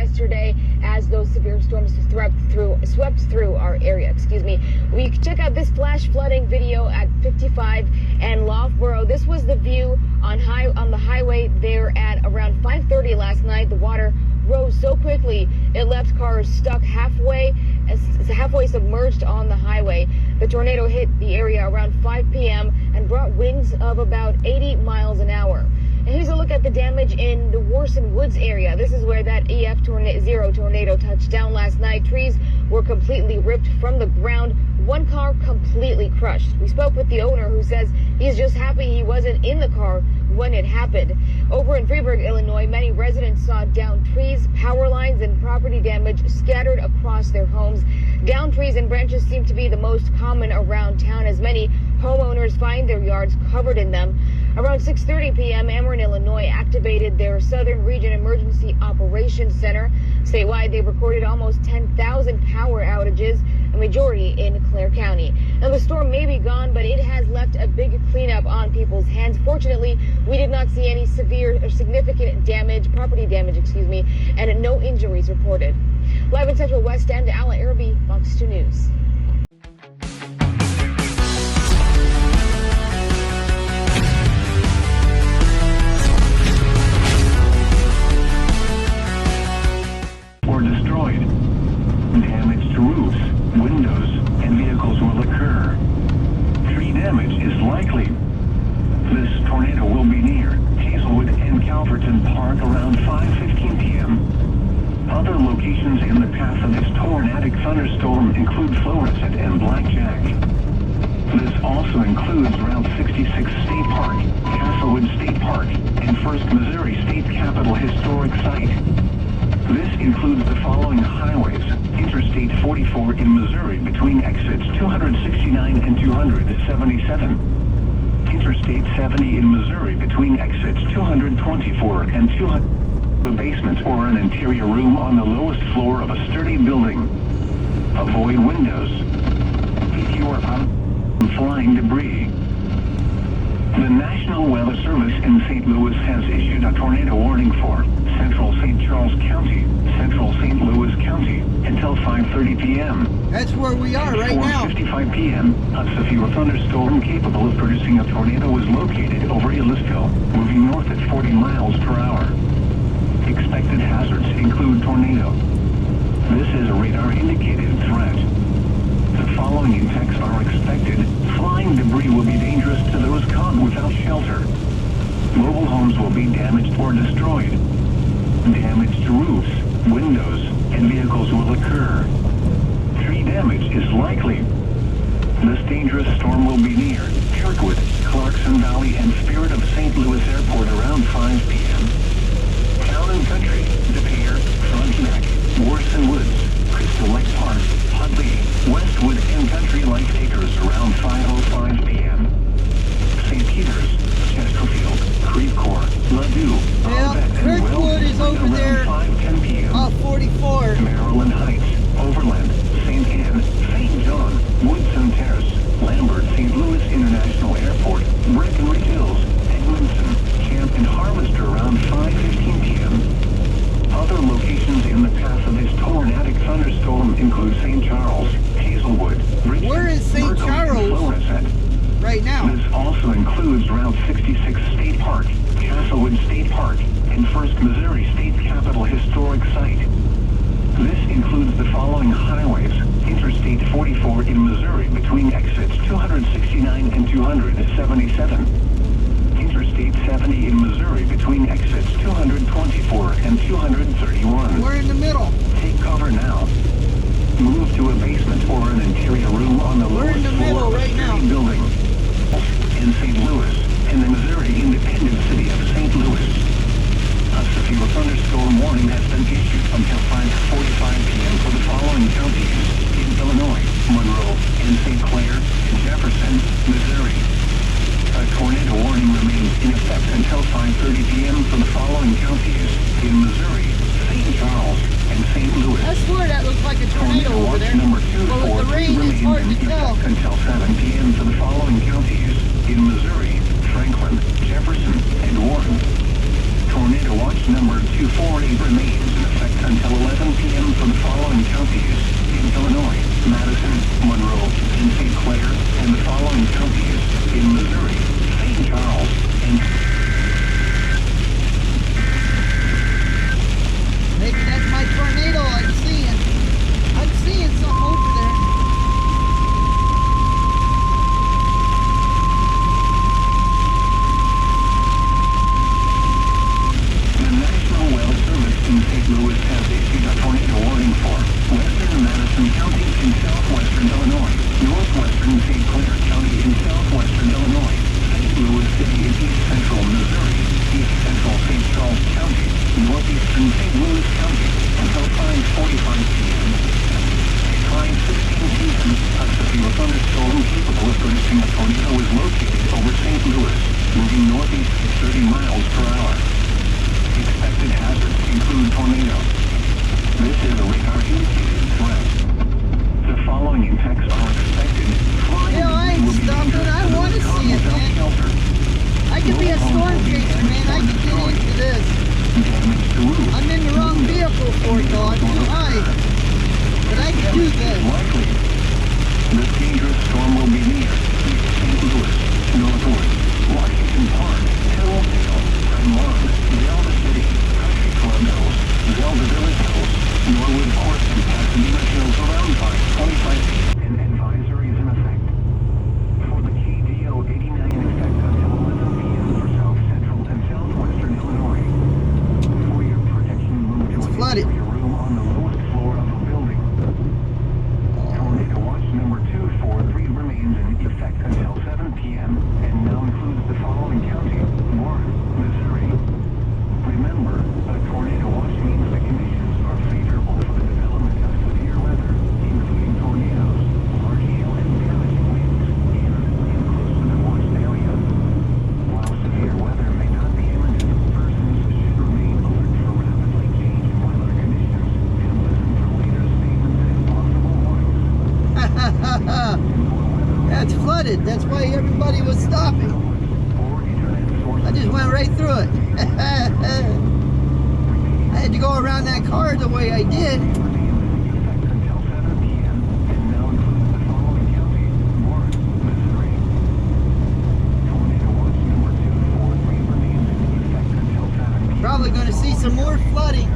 yesterday as those severe storms swept through our area. We check out this flash flooding video at 55 and Loughborough. This was the view on the highway there at around 5:30 last night. The water rose so quickly it left cars stuck halfway submerged on the highway. The tornado hit the area around 5 p.m. and brought winds of about 80 miles an hour. And here's a look at the damage in the Warson Woods area. This is where that EF0 tornado touched down last night. Trees were completely ripped from the ground. One car completely crushed. We spoke with the owner, who says he's just happy he wasn't in the car when it happened. Over in Freeburg, Illinois, many residents saw downed trees, power lines, and property damage scattered across their homes. Downed trees and branches seem to be the most common around town, as many homeowners find their yards covered in them. Around 6:30 p.m., Ameren, Illinois activated their Southern Region Emergency Operations Center. Statewide, they recorded almost 10,000 power outages, a majority in Clare County. Now, the storm may be gone, but it has left a big cleanup on people's hands. Fortunately, we did not see any severe or significant property damage, and no injuries reported. Live in Central West End, Ala Arabi, Fox 2 News. Or destroyed. Damage to roofs, windows, and vehicles will occur. Tree damage is likely. This tornado will be near Hazelwood and Calverton Park around 5:15 p.m. Other locations in the path of this tornadic thunderstorm include Florissant and Blackjack. This also includes Route 66 State Park, Castlewood State Park, and First Missouri State Capitol Historic Site. This includes the following highways: Interstate 44 in Missouri between exits 269 and 277. Interstate 70 in Missouri between exits 224 and 200. A basement or an interior room on the lowest floor of a sturdy building. Avoid windows. If you are out of flying debris. The National Weather Service in St. Louis has issued a tornado warning for Central St. Charles County, Central St. Louis County, until 5:30 p.m. That's where we are right now. At 4:55 p.m., a severe thunderstorm capable of producing a tornado was located over Ellisville, moving north at 40 miles per hour. Expected hazards include tornado. This is a radar-indicated threat. The following impacts are expected. Flying debris will be dangerous to those caught without shelter. Mobile homes will be damaged or destroyed. Damage to roofs, windows, and vehicles will occur. Tree damage is likely. This dangerous storm will be near Kirkwood, Clarkson Valley, and Spirit of St. Louis Airport around 5 p.m. Town and Country, De Pere, Frontenac, Warson Woods, Crystal Lake Park, Hudley, Westwood, and Country Life Acres around 5:05 p.m. St. Peters, Chesterfield, Creve Coeur, Ladue, Kirkwood is over there 5:10 p.m. off 44. Maryland Heights, Overland, St. Anne, St. John, Woodson Terrace, Lambert, St. Louis International Airport, Breckenridge Hills, Edmondson, Camp, and Harvester around 5:15 p.m. Other locations in the path of this tornadic thunderstorm include St. Charles, Hazelwood, Richmond, Where is St. Berkeley, Charles? and Florissant. Right now. This also includes Route 66 State Park, Castlewood State Park, and First Missouri State Capitol Historic Site. This includes the following highways: Interstate 44 in Missouri between exits 269 and 277. Interstate 70 in Missouri between exits 224 and 231. We're in the middle. Take cover now. Move to a basement or an interior room on the We're in lowest the floor middle of a right now. sturdy building. In St. Louis, in the Missouri independent city of St. Louis. A severe thunderstorm warning has been issued until 5:45 p.m. for the following counties in Illinois, Monroe, and St. Clair, and Jefferson, Missouri. A tornado warning remains in effect until 5:30 p.m. for the following counties in Missouri, St. Charles, and St. Louis. I swear that looks like a tornado over watch there. number Well, with the 243 rain, it's hard remains to in tell. effect until 7 p.m. for the following counties in Missouri, Franklin, Jefferson, and Warren. Tornado watch number 248 remains in effect until 11 in Missouri, St. Charles, and Maybe that's my tornado I'm seeing. I'm seeing something over there. the National Weather Service in St. Louis has issued a tornado warning for western Madison County in southwestern Illinois, northwestern St. Clair County in southwestern Illinois, St. Louis City in east central Missouri, east central St. Charles County, northeastern St. Louis County, until 5:45 p.m. At 5:16 p.m., a severe thunderstorm capable of producing a tornado is located over St. Louis, moving northeast at 30 miles per hour. Expected hazards include tornado. This is a radar-indicated threat. The following impacts are expected. Flying Yeah, I ain't will be stopping. dangerous I to wanna those caught see it, without man. shelter. I could be a storm chaser, man. I could get into this. Damage to roofs. I'm in the wrong vehicle for it, though. I'm too high. But I can do this. Likely. This dangerous storm will be near East St. Louis, Northwood, Washington Park, Hillsdale, Fremont, Delta City, Country Club Hills, Zelda Village Hills, Norwood Court, and Pasadena Hills around 5:25 p.m. and advisories in effect. For the KDO 89 in effect until 11 p.m. for South Central and Southwestern Illinois. For your protection, move to It's an flooded. interior room on the lowest floor of the building. Tornado watch number 243 remains in effect until 7 p.m. and now includes the following counties: Warren, Missouri. Remember, a tornado watch means the conditions are favorable for the development of severe weather, including tornadoes, large hail and damaging winds, in and close to the watched area. While severe weather may not be imminent, persons should remain alert for rapidly changing weather conditions and listen for later statements and possible warnings. That's flooded. That's why everybody was stopping. I just went right through it. I had to go around that car the way I did. Probably going to see some more flooding.